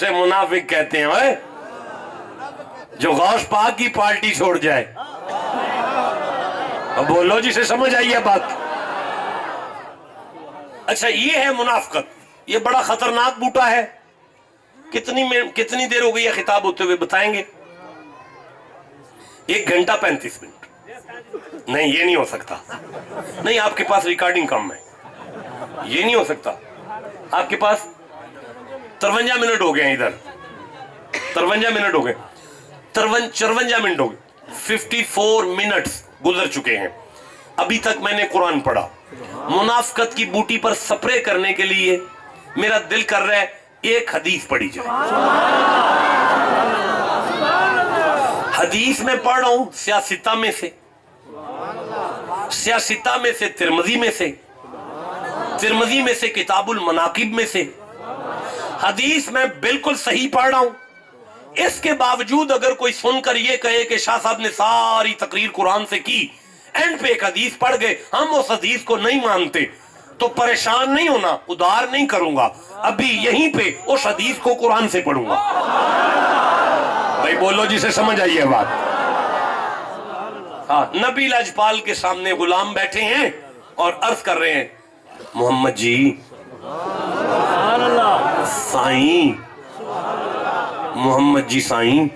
اسے منافق کہتے ہیں اوے، جو غوث پاک کی پارٹی چھوڑ جائے. اب بولو جسے سمجھ آئی ہے بات. اچھا یہ ہے منافقت، یہ بڑا خطرناک بوٹا ہے. کتنی دیر ہو گئی ہے خطاب ہوتے ہوئے بتائیں گے؟ 1 گھنٹہ 35 منٹ. نہیں یہ نہیں ہو سکتا. نہیں آپ کے پاس ریکارڈنگ کم ہے، یہ نہیں ہو سکتا. آپ کے پاس 53 منٹ ہو گئے ہیں، ادھر 53 منٹ ہو گئے، 54 منٹ ہو گئے، 54 منٹس گزر چکے ہیں. ابھی تک میں نے قرآن پڑھا. منافقت کی بوٹی پر سپرے کرنے کے لیے میرا دل کر رہا ہے ایک حدیث پڑھی جائے. حدیث میں پڑھ رہا ہوں سیاستہ میں سے ترمذی میں سے، ترمذی میں سے کتاب المناقب میں سے. حدیث میں بالکل صحیح پڑھ رہا ہوں. اس کے باوجود اگر کوئی سن کر یہ کہے کہ شاہ صاحب نے ساری تقریر قرآن سے کی، اینڈ پہ ایک حدیث پڑھ گئے، ہم اس حدیث کو نہیں مانتے، تو پریشان نہیں ہونا، ادار نہیں کروں گا، ابھی یہیں پہ اس حدیث کو قرآن سے پڑھوں گا. بھائی بولو جسے سمجھ آئی ہے بات. ہاں نبی لاجپال کے سامنے غلام بیٹھے ہیں اور عرض کر رہے ہیں محمد جی سائیں، محمد جی سائیں،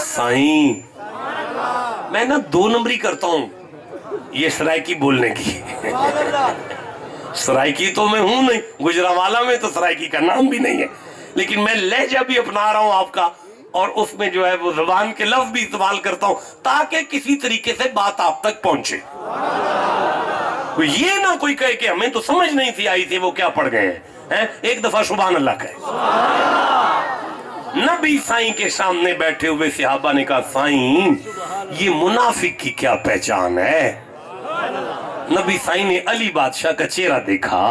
سائیں. میں نا 2 نمبری کرتا ہوں یہ سرائکی بولنے کی. سرائکی تو میں ہوں نہیں، گجرانوالہ میں تو سرائکی کا نام بھی نہیں ہے، لیکن میں لہجہ بھی اپنا رہا ہوں آپ کا، اور اس میں جو ہے وہ زبان کے لفظ بھی استعمال کرتا ہوں تاکہ کسی طریقے سے بات آپ تک پہنچے. یہ نہ کوئی کہے کہ ہمیں تو سمجھ نہیں تھی آئی تھی وہ کیا پڑھ گئے ہیں. ایک دفعہ سبحان اللہ کہے. نبی سائیں کے سامنے بیٹھے ہوئے صحابہ نے کہا سائیں یہ منافق کی کیا پہچان ہے؟ نبی سائیں نے علی بادشاہ کا چہرہ دیکھا.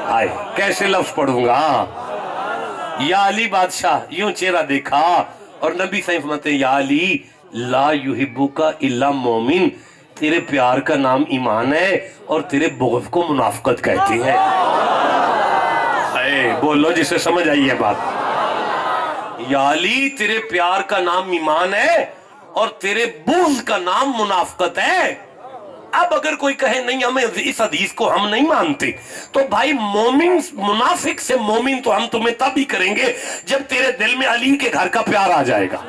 آئے کیسے لفظ پڑھوں گا؟ یا علی بادشاہ، یوں چہرہ دیکھا، اور نبی سائیں فرماتے ہیں یا علی لا یحبک الا مومن، تیرے پیار کا نام ایمان ہے اور تیرے بغض کو منافقت کہتے ہیں. اے بولو جسے سمجھ آئی ہے بات. یا علی تیرے پیار کا نام ایمان ہے اور تیرے بغض کا نام منافقت ہے. اب اگر کوئی کہے نہیں ہمیں اس حدیث کو ہم نہیں مانتے، تو بھائی مومن منافق سے مومن تو ہم تمہیں تب ہی کریں گے جب تیرے دل میں علی کے گھر کا پیار آ جائے گا.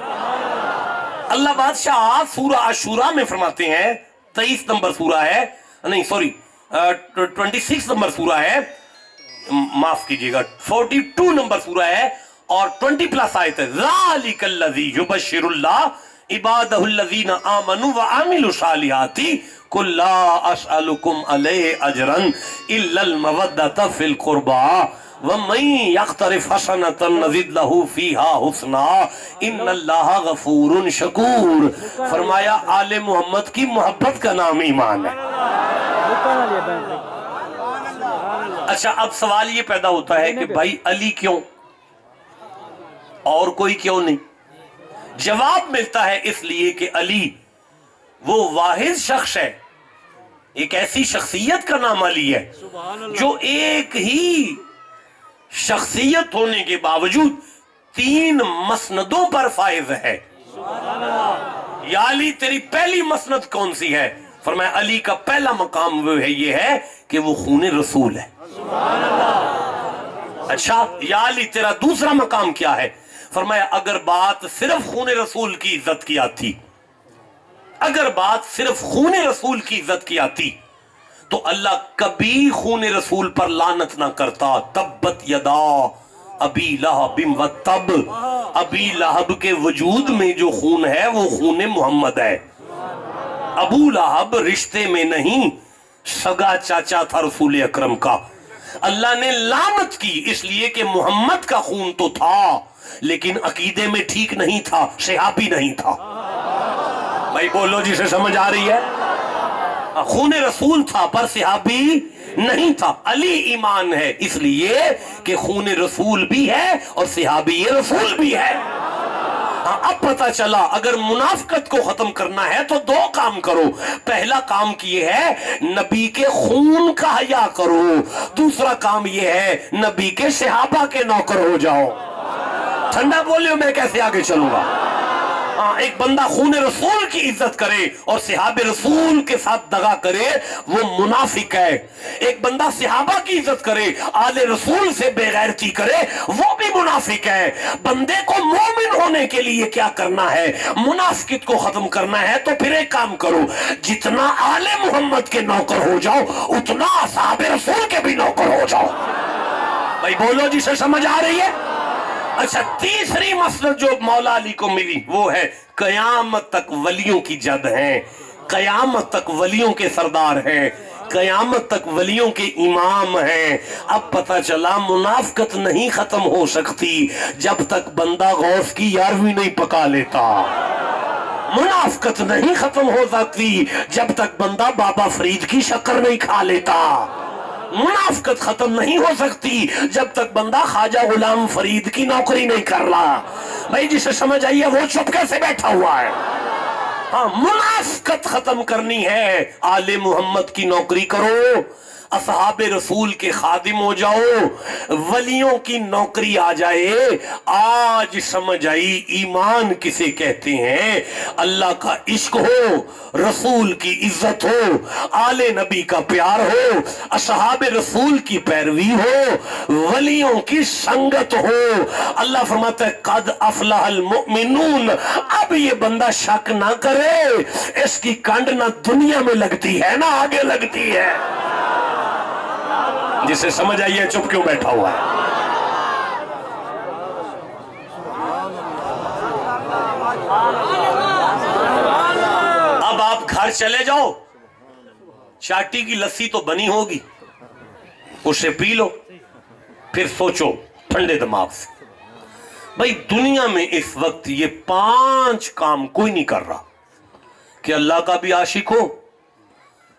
اللہ بادشاہ سورہ عاشورہ میں فرماتے ہیں، 23 نمبر سورہ ہے، نہیں سوری 26 نمبر سورہ ہے، معاف کیجئے گا 42 نمبر سورہ ہے اور 20+ آیت ہے. ذالک الذی یبشر اللہ عبادہ الذین آمنوا وعملوا الصالحات قل لا اسألکم علیہ اجرا الا المودۃ فی القربى ومن یقترف حسنۃ نزد لہ فیہا حسنا ان اللہ غفور شکور. فرمایا آل محمد کی محبت کا نام ایمان ہے. اچھا اب سوال یہ پیدا ہوتا ہے کہ بھائی علی کیوں اور کوئی کیوں نہیں؟ جواب ملتا ہے اس لیے کہ علی وہ واحد شخص ہے، ایک ایسی شخصیت کا نام علی ہے جو ایک ہی شخصیت ہونے کے باوجود 3 مسندوں پر فائز ہے. یا علی تیری پہلی مسند کون سی ہے؟ فرمایا علی کا پہلا مقام وہ ہے یہ ہے کہ وہ خون رسول ہے. اچھا یا علی تیرا دوسرا مقام کیا ہے؟ فرمایا اگر بات صرف خون رسول کی عزت کی آتی، اگر بات صرف خون رسول کی عزت کی آتی تو اللہ کبھی خون رسول پر لعنت نہ کرتا. تبت یدا ابی لہب و تب، ابی لہب کے وجود میں جو خون ہے وہ خون محمد ہے. ابو لہب رشتے میں نہیں، سگا چاچا تھا رسول اکرم کا. اللہ نے لعنت کی اس لیے کہ محمد کا خون تو تھا لیکن عقیدے میں ٹھیک نہیں تھا، صحابی نہیں تھا. بھائی بولو جسے سمجھ آ رہی ہے. خون رسول تھا پر صحابی نہیں تھا. علی ایمان ہے اس لیے کہ خون رسول بھی ہے اور صحابی رسول بھی ہے. اب پتہ چلا اگر منافقت کو ختم کرنا ہے تو دو کام کرو. پہلا کام یہ ہے نبی کے خون کا حیا کرو, دوسرا کام یہ ہے نبی کے صحابہ کے نوکر ہو جاؤ. ٹھنڈا بولیو, میں کیسے آگے چلوں گا؟ ایک بندہ خون رسول کی عزت کرے اور صحابہ رسول کے ساتھ دغا کرے وہ منافق ہے. ایک بندہ صحابہ کی عزت کرے آل رسول سے بے غیرتی کرے وہ بھی منافق ہے. بندے کو مومن ہونے کے لیے کیا کرنا ہے؟ منافقت کو ختم کرنا ہے تو پھر ایک کام کرو, جتنا آل محمد کے نوکر ہو جاؤ اتنا اصحاب رسول کے بھی نوکر ہو جاؤ. بھائی بولو جی, سے سمجھ آ رہی ہے؟ اچھا, تیسری مسلک جو مولا علی کو ملی وہ ہے قیامت تک ولیوں کی جد ہیں, قیامت تک ولیوں کے سردار ہیں, قیامت تک ولیوں کے امام ہیں. اب پتہ چلا منافقت نہیں ختم ہو سکتی جب تک بندہ غوث کی 11ویں نہیں پکا لیتا. منافقت نہیں ختم ہو سکتی جب تک بندہ بابا فرید کی شکر نہیں کھا لیتا. منافقت ختم نہیں ہو سکتی جب تک بندہ خواجہ غلام فرید کی نوکری نہیں کر رہا. بھائی جسے سمجھ آئیے وہ چپ کیسے بیٹھا ہوا ہے؟ ہاں, منافقت ختم کرنی ہے آل محمد کی نوکری کرو, اصحاب رسول کے خادم ہو جاؤ, ولیوں کی نوکری آ جائے. آج سمجھ آئی ایمان کسے کہتے ہیں؟ اللہ کا عشق ہو, رسول کی عزت ہو, آل نبی کا پیار ہو, اصحاب رسول کی پیروی ہو, ولیوں کی سنگت ہو. اللہ فرماتا ہے قد افلح المؤمنون. اب یہ بندہ شک نہ کرے, اس کی کانڈ نہ دنیا میں لگتی ہے نہ آگے لگتی ہے. جسے سمجھ آئیے چپ کیوں بیٹھا ہوا ہے؟ اب آپ گھر چلے جاؤ, چاٹی کی لسی تو بنی ہوگی, اسے پی لو, پھر سوچو ٹھنڈے دماغ سے. بھئی دنیا میں اس وقت یہ 5 کام کوئی نہیں کر رہا کہ اللہ کا بھی عاشق ہو,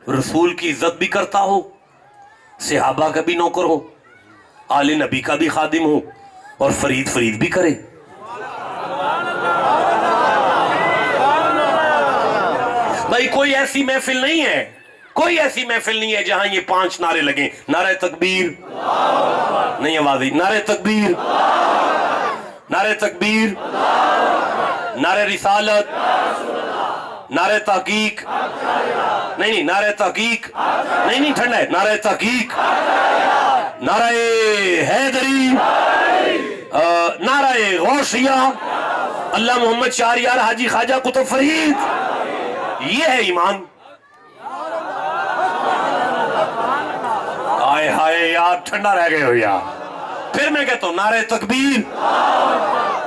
رسول کی عزت بھی کرتا ہو, صحابہ کا بھی نوکر ہو, آل نبی کا بھی خادم ہو, اور فرید بھی کرے. بھائی کوئی ایسی محفل نہیں ہے, کوئی ایسی محفل نہیں ہے جہاں یہ 5 نعرے لگیں. نعرہ تکبیر, نہیں آواز ہی, نعرہ تکبیر, نعرہ تکبیر, نعرہ رسالت, نعرہ تحقیق, نہیں نعرہ تحقیق, نہیں ٹھنڈا ہے, نعرہ تحقیق, نعرہ حیدری, نعرہ غوثیہ, اللہ محمد شہریار حاجی خواجہ قطب فرید. یہ ہے ایمان. آئے ہائے یار, ٹھنڈا رہ گئے ہو یار. پھر میں کہتا ہوں نعرہ تکبیر,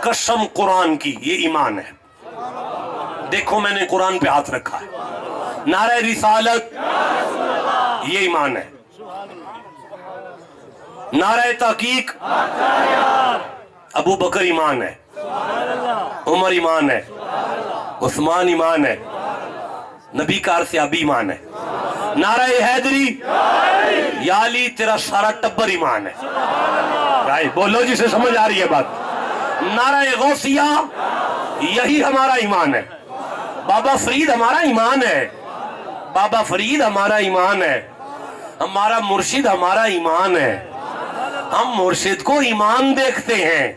قسم قرآن کی یہ ایمان ہے. دیکھو میں نے قرآن پہ ہاتھ رکھا ہے. نعرہ رسالت یہ ایمان ہے. نعرہ تحقیق ابو بکر ایمان ہے, عمر ایمان ہے, عثمان ایمان ہے, نبی کا ارسیابی ایمان ہے. نعرہ حیدری یا علی تیرا سارا ٹبر ایمان ہے. بھائی بولو جسے سمجھ آ رہی ہے بات. نعرہ غوثیہ یہی ہمارا ایمان ہے. بابا فرید ہمارا ایمان ہے, بابا فرید ہمارا ایمان ہے, ہمارا مرشد ہمارا ایمان ہے. ہم مرشد کو ایمان دیکھتے ہیں.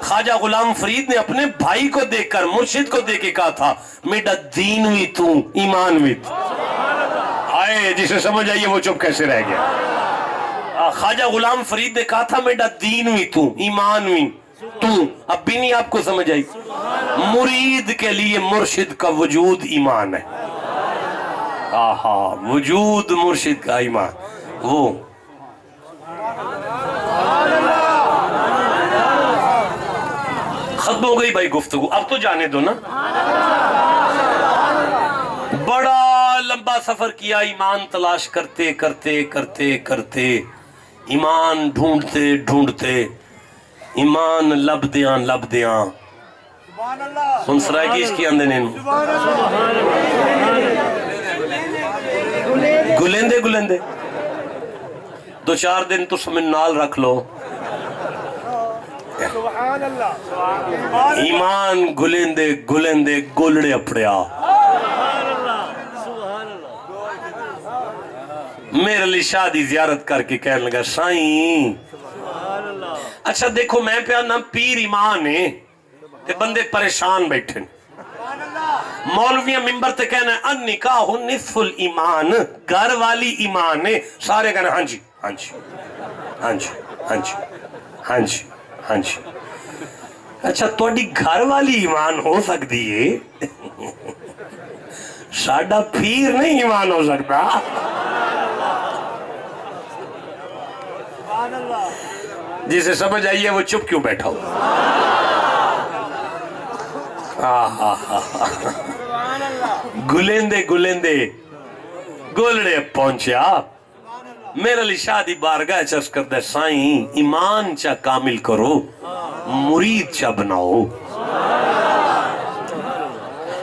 خواجہ غلام فرید نے اپنے بھائی کو دیکھ کر مرشد کو دیکھ کے کہا تھا میڈا دین بھی تو ایمان بھی تو. آئے جسے سمجھ آئیے وہ چپ کیسے رہ گیا؟ خواجہ غلام فرید نے کہا تھا میڈا دین بھی تو ایمان بھی تو. اب بھی نہیں آپ کو سمجھ آئی؟ مرید کے لیے مرشد کا وجود ایمان ہے. آہا, وجود مرشد کا ایمان. وہ ختم ہو گئی بھائی گفتگو, اب تو جانے دو نا. بڑا لمبا سفر کیا ایمان تلاش کرتے کرتے کرتے کرتے, ایمان ڈھونڈتے ڈھونڈتے, ایمان لب دیاں سن سرائے کی اس کی اندے نینو گلیندے 2-4 دن تو سمن نال رکھ لو, ایمان گلندے گلندے گولڑے اپڑیا میرے علی شاہ دی زیارت کر کے کہنے لگا سائیں اچھا دیکھو میں پہ نا پیر ایمان ہے تے بندے پریشان بیٹھے مولویاں ممبر تے کہنا ہے ان نکاح نصف الایمان گھر والی ایمان ہے سارے کہنا ہاں جی ہاں جی ہاں جی ہاں جی ہاں جی ہاں جی اچھا توڑی گھر والی ایمان ہو سکتی ہے ساڑھا پیر نہیں ایمان ہو سکتا جسے سمجھ آئیے وہ چپ کیوں بیٹھا ہو گلندے گلندے گولڑے پہنچیا میرے علی شاہ دی بارگاہ چرس کردہ سائیں ایمان چا کامل کرو مرید چا بناؤ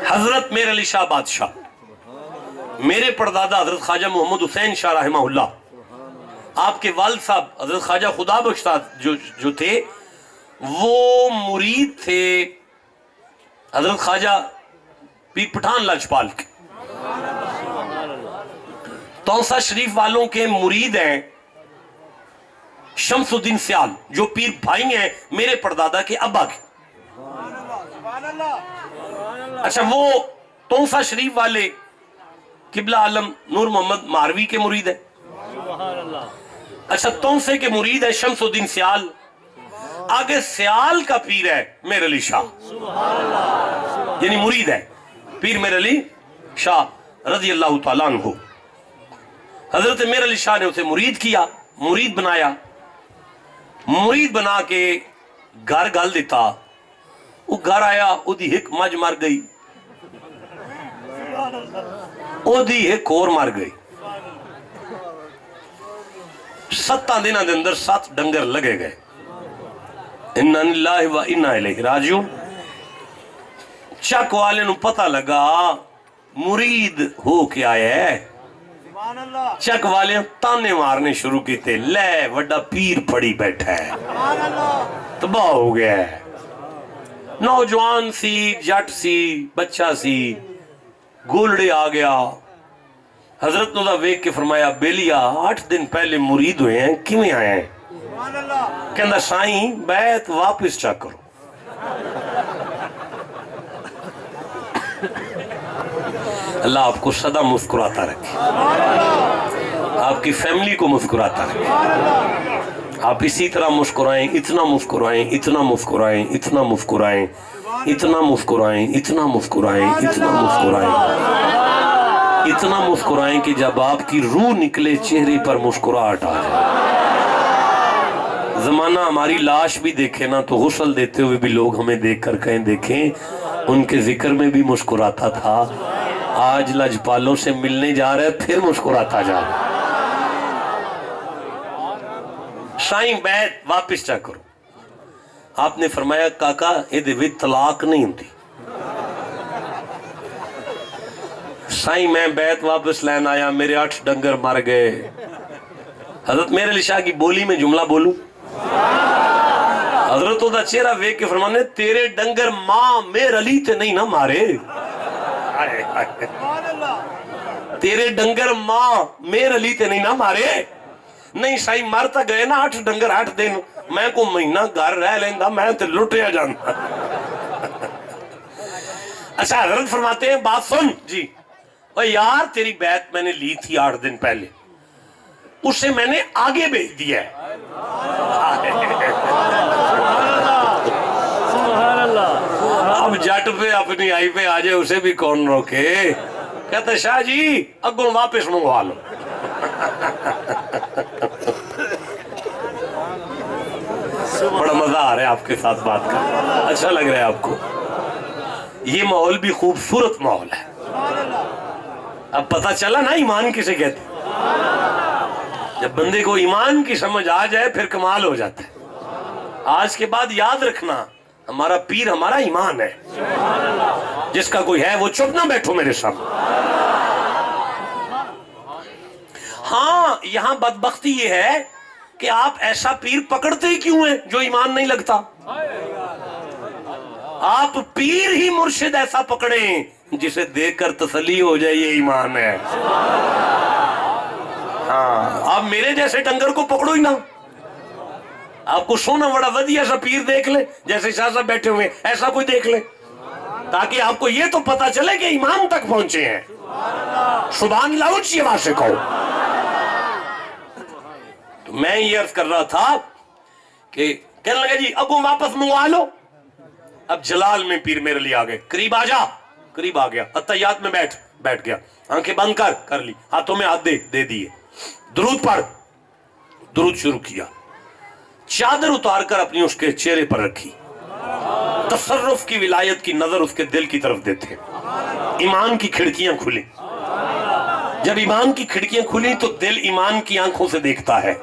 حضرت میرے علی شاہ بادشاہ میرے پردادا حضرت خواجہ محمد حسین شاہ رحمہ اللہ آپ کے والد صاحب حضرت خواجہ خدا بخش جو تھے وہ مرید تھے حضرت خواجہ پیر پٹھان لاجپال کے توسا شریف والوں کے مرید ہیں شمس الدین سیال جو پیر بھائی ہیں میرے پردادا کے ابا کے اچھا وہ توسا شریف والے قبلہ عالم نور محمد ماروی کے مرید ہیں اچھا توسے کے مرید ہے شمس الدین سیال آگے سیال کا پیر ہے میرے علی شاہ یعنی مرید ہے پیر میرے علی شاہ رضی اللہ تعالیٰ عنہ حضرت میرے علی شاہ نے اسے مرید کیا مرید بنایا مرید بنا کے گھر گل دیتا وہ گھر آیا او دی ہک مجھ مر گئی او دی ہک اور مر گئی 7 دنوں دے اندر 7 ڈنگر لگے گئے اِنَّا لِلَّهِ وَإِنَّا إِلَيْهِ راجعون چک والے نو پتہ لگا مرید ہو کے آیا ہے چک والے تانے مارنے شروع کیتے لے وڈا پیر پڑی بیٹھا ہے تباہ ہو گیا ہے نوجوان سی جٹ سی بچہ سی گولڑے آ گیا حضرت نوزہ ویک کے فرمایا بیلیا 8 دن پہلے مرید ہوئے ہیں کیویں آئے ہیں کہندہ سائیں بیعت واپس چا کرو اللہ آپ کو سدا مسکراتا رکھے آپ کی فیملی کو مسکراتا رکھے آپ اسی طرح مسکرائیں اتنا مسکرائیں اتنا مسکرائیں اتنا مسکرائیں اتنا مسکرائیں اتنا مسکرائیں اتنا مسکرائیں اتنا مسکرائیں کہ جب آپ کی روح نکلے چہرے پر مسکراہٹ آ جائے زمانہ ہماری لاش بھی دیکھے نا تو غسل دیتے ہوئے بھی لوگ ہمیں دیکھ کر کہیں دیکھیں ان کے ذکر میں بھی مسکراتا تھا آج لاجپالوں سے ملنے جا رہے پھر مسکراتا جا رہا سائیں بیعت واپس چا کرو آپ نے فرمایا کاکا یہ وچ طلاق نہیں ہوتی سائیں میں بیعت واپس لین آیا میرے 8 ڈنگر مر گئے حضرت میرے علی شاہ کی بولی میں جملہ بولوں حضرت دا چہرہ ویک کے فرمانے تیرے ڈنگر ماں میرے علی تے نہیں نہ مارے تیرے ڈنگر ماں میرے علی تے نہیں نہ مارے نہیں سائیں مارتا گئے نا 8 ڈنگر 8 دن میں کو مہینہ گھر رہ لیندہ میں تے لٹیا جانا اچھا حضرت فرماتے ہیں بات سن جی اور یار تیری بیعت میں نے لی تھی 8 دن پہلے اسے میں نے آگے بھیج دیا ہے اب جٹ پہ اپنی آئی پہ آجے اسے بھی کون روکے کہتا ہے شاہ جی اگوں واپس منگوا لو بڑا مزہ آ رہا ہے آپ کے ساتھ بات کرنا اچھا لگ رہا ہے آپ کو یہ ماحول بھی خوبصورت ماحول ہے اب پتہ چلا نا ایمان کسے کہتے جب بندے کو ایمان کی سمجھ آ جائے پھر کمال ہو جاتا ہے آج کے بعد یاد رکھنا ہمارا پیر ہمارا ایمان ہے جس کا کوئی ہے وہ چپ نہ بیٹھو میرے سامنے ہاں یہاں بدبختی یہ ہے کہ آپ ایسا پیر پکڑتے ہی کیوں ہیں جو ایمان نہیں لگتا آپ پیر ہی مرشد ایسا پکڑیں جسے دیکھ کر تسلی ہو جائے یہ ایمان ہے. ہاں آپ میرے جیسے ڈنگر کو پکڑو ہی نا. آپ کو سونا بڑا ودیا سا پیر دیکھ لے, جیسے شاہ صاحب بیٹھے ہوئے ایسا کوئی دیکھ لے, تاکہ آپ کو یہ تو پتا چلے کہ ایمان تک پہنچے ہیں. سبحان اللہ اونچی آواز سے کہو. تو میں یہ عرض کر رہا تھا کہ کہنے لگا جی اب وہ واپس منگوا لو. اب جلال میں پیر میرے لیے آ گئے, قریب آ جا. قریب آ گیا, اتحیات میں بیٹھ گیا, آنکھیں بند کر لی, ہاتھوں میں ہاتھ دے دیے, درود پڑھ. درود شروع کیا, چادر اتار کر اپنی اس کے چہرے پر رکھی. تصرف کی ولایت کی نظر اس کے دل کی طرف دیتے. ایمان کی کھڑکیاں کھلیں. جب ایمان کی کھڑکیاں کھلیں تو دل ایمان کی آنکھوں سے دیکھتا ہے.